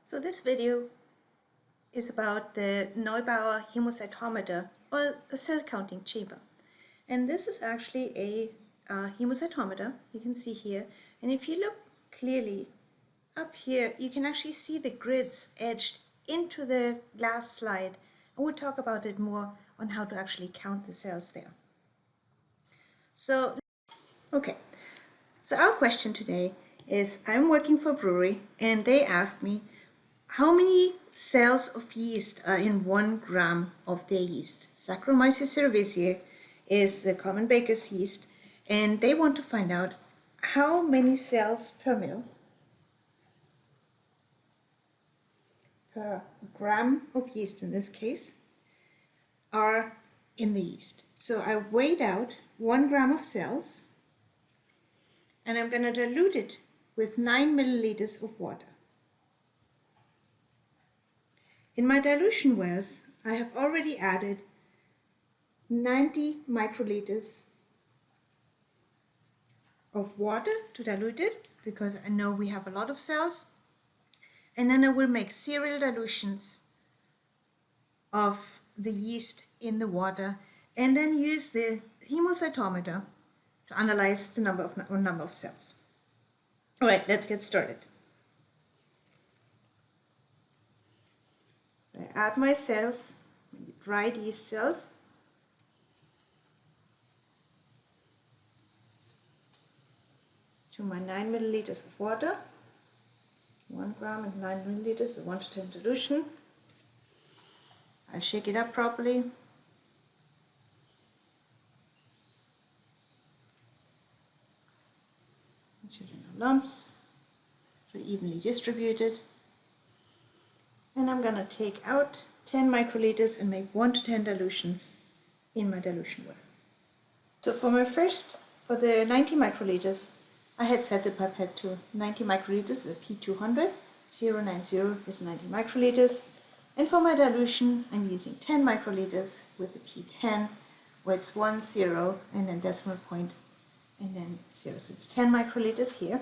So this video is about the Neubauer hemocytometer, or a cell counting chamber. And this is actually a hemocytometer, you can see here. And if you look clearly up here, you can actually see the grids etched into the glass slide. And we'll talk about it more on how to actually count the cells there. So, okay. So our question today is, I'm working for a brewery and they asked me, how many cells of yeast are in 1 gram of their yeast? Saccharomyces cerevisiae is the common baker's yeast, and they want to find out how many cells per ml, per gram of yeast in this case, are in the yeast. So I weighed out 1 gram of cells, and I'm going to dilute it with 9 milliliters of water. In my dilution wells, I have already added 90 microliters of water to dilute it, because I know we have a lot of cells. And then I will make serial dilutions of the yeast in the water, and then use the hemocytometer to analyze the number of cells. All right, let's get started. So I add my cells, dried yeast cells. To my 9 milliliters of water. 1 gram and 9 milliliters, the 1 to 10 dilution. I shake it up properly. Make sure there are no lumps. So evenly distributed. And I'm going to take out 10 microliters and make 1 to 10 dilutions in my dilution well. So for the 90 microliters, I had set the pipette to 90 microliters, a P200, 090 is 90 microliters. And for my dilution, I'm using 10 microliters with the P10, where it's 1, 0, and then decimal point, and then 0. So it's 10 microliters here.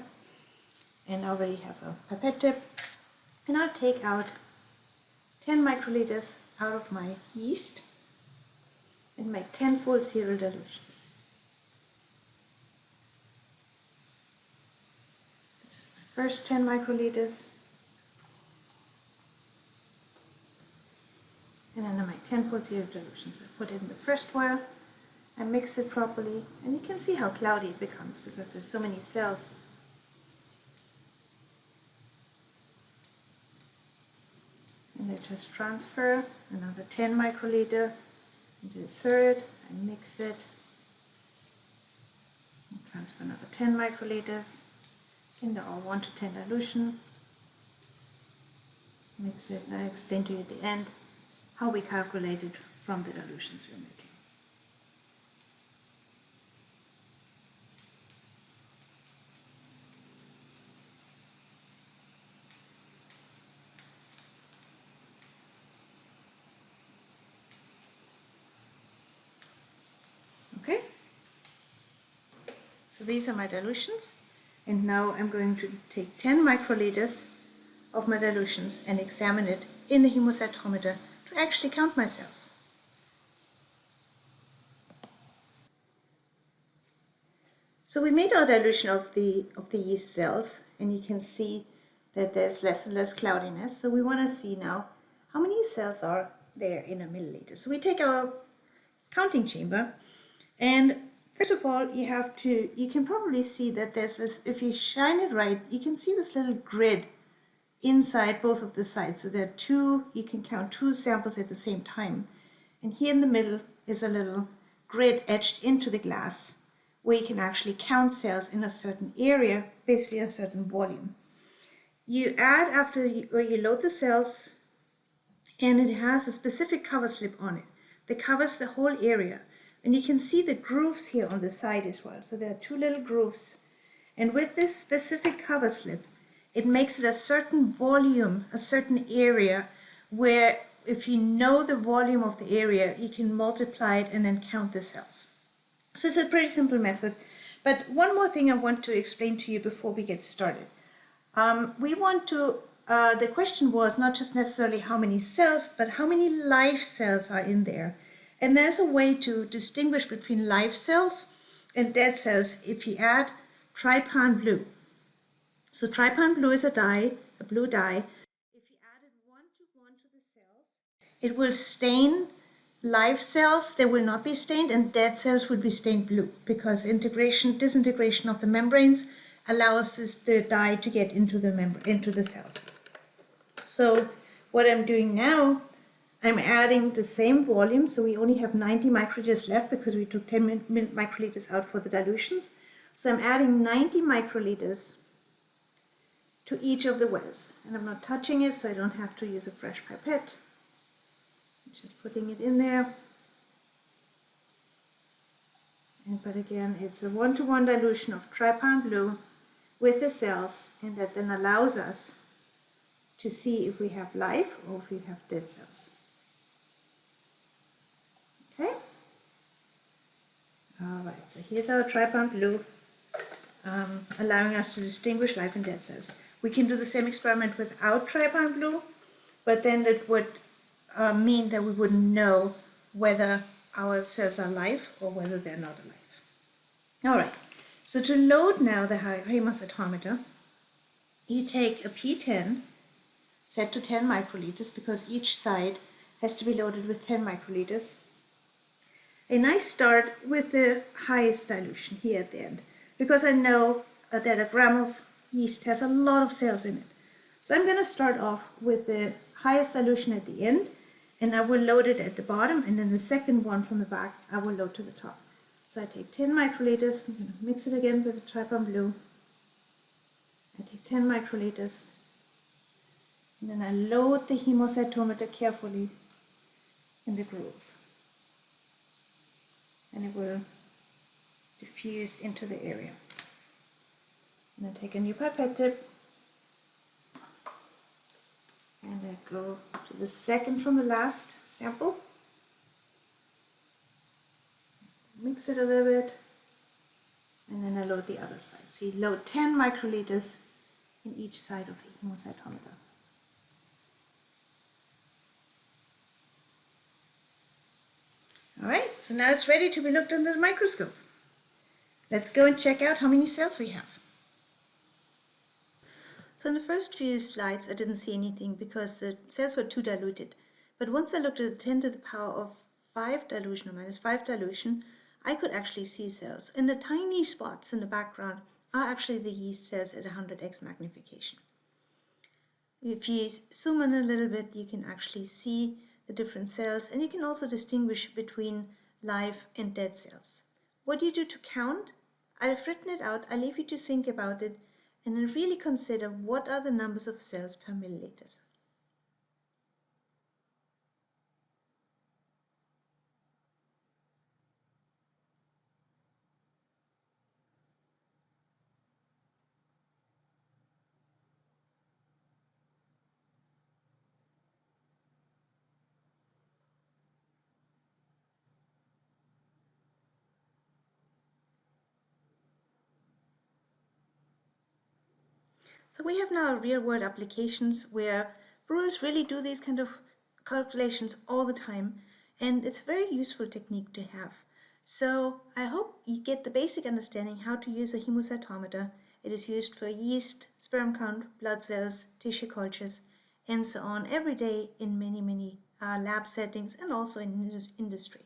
And I already have a pipette tip. And I'll take out 10 microliters out of my yeast and make 10-fold serial dilutions. This is my first 10 microliters. And then I make 10-fold serial dilutions. I put it in the first well, I mix it properly, and you can see how cloudy it becomes because there's so many cells. And I just transfer another 10 microliter into the third, I mix it, and transfer another 10 microliters in the 1 to 10 dilution, mix it, and I explain to you at the end how we calculated from the dilutions we're making. Okay, so these are my dilutions, and now I'm going to take 10 microliters of my dilutions and examine it in the hemocytometer to actually count my cells. So we made our dilution of the yeast cells, and you can see that there's less and less cloudiness. So we want to see now how many cells are there in a milliliter. So we take our counting chamber. And first of all, you can probably see that there's this, if you shine it right, you can see this little grid inside both of the sides. So there are you can count 2 samples at the same time. And here in the middle is a little grid etched into the glass where you can actually count cells in a certain area, basically a certain volume. You add where you load the cells, and it has a specific cover slip on it that covers the whole area. And you can see the grooves here on the side as well. So there are 2 little grooves. And with this specific cover slip, it makes it a certain volume, a certain area, where if you know the volume of the area, you can multiply it and then count the cells. So it's a pretty simple method. But one more thing I want to explain to you before we get started. We want to the question was not just necessarily how many cells, but how many live cells are in there. And there's a way to distinguish between live cells and dead cells if you add trypan blue. So trypan blue is a dye, a blue dye. If you add it 1:1 to the cells, it will stain live cells. They will not be stained, and dead cells will be stained blue because disintegration of the membranes allows the dye to get into the cells. So what I'm doing now, I'm adding the same volume, so we only have 90 microliters left because we took 10 microliters out for the dilutions. So I'm adding 90 microliters to each of the wells, and I'm not touching it, so I don't have to use a fresh pipette. I'm just putting it in there. But again, it's a 1:1 dilution of trypan blue with the cells, and that then allows us to see if we have live or if we have dead cells. Okay? Alright, so here's our trypan blue, allowing us to distinguish live and dead cells. We can do the same experiment without trypan blue, but then it would mean that we wouldn't know whether our cells are live or whether they're not alive. Alright, so to load now the hemocytometer, you take a P10 set to 10 microliters because each side has to be loaded with 10 microliters. And I start with the highest dilution here at the end because I know that a gram of yeast has a lot of cells in it. So I'm going to start off with the highest dilution at the end, and I will load it at the bottom, and then the second one from the back I will load to the top. So I take 10 microliters, I'm going to mix it again with the trypan blue. I take 10 microliters, and then I load the hemocytometer carefully in the groove. And it will diffuse into the area. And I take a new pipette tip, and I go to the second from the last sample. Mix it a little bit, and then I load the other side. So you load 10 microliters in each side of the hemocytometer. Alright, so now it's ready to be looked under the microscope. Let's go and check out how many cells we have. So in the first few slides I didn't see anything because the cells were too diluted. But once I looked at the 10 to the power of 5 dilution or -5 dilution, I could actually see cells. And the tiny spots in the background are actually the yeast cells at 100x magnification. If you zoom in a little bit, you can actually see the different cells, and you can also distinguish between live and dead cells. What do you do to count? I've written it out. I leave you to think about it and then really consider what are the numbers of cells per milliliters. So we have now real-world applications where brewers really do these kind of calculations all the time, and it's a very useful technique to have. So I hope you get the basic understanding how to use a hemocytometer. It is used for yeast, sperm count, blood cells, tissue cultures, and so on every day in many lab settings and also in industry.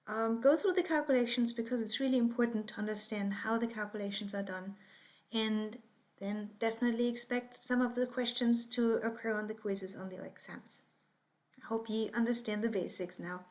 Go through the calculations because it's really important to understand how the calculations are done, and then definitely expect some of the questions to occur on the quizzes on the exams. I hope you understand the basics now.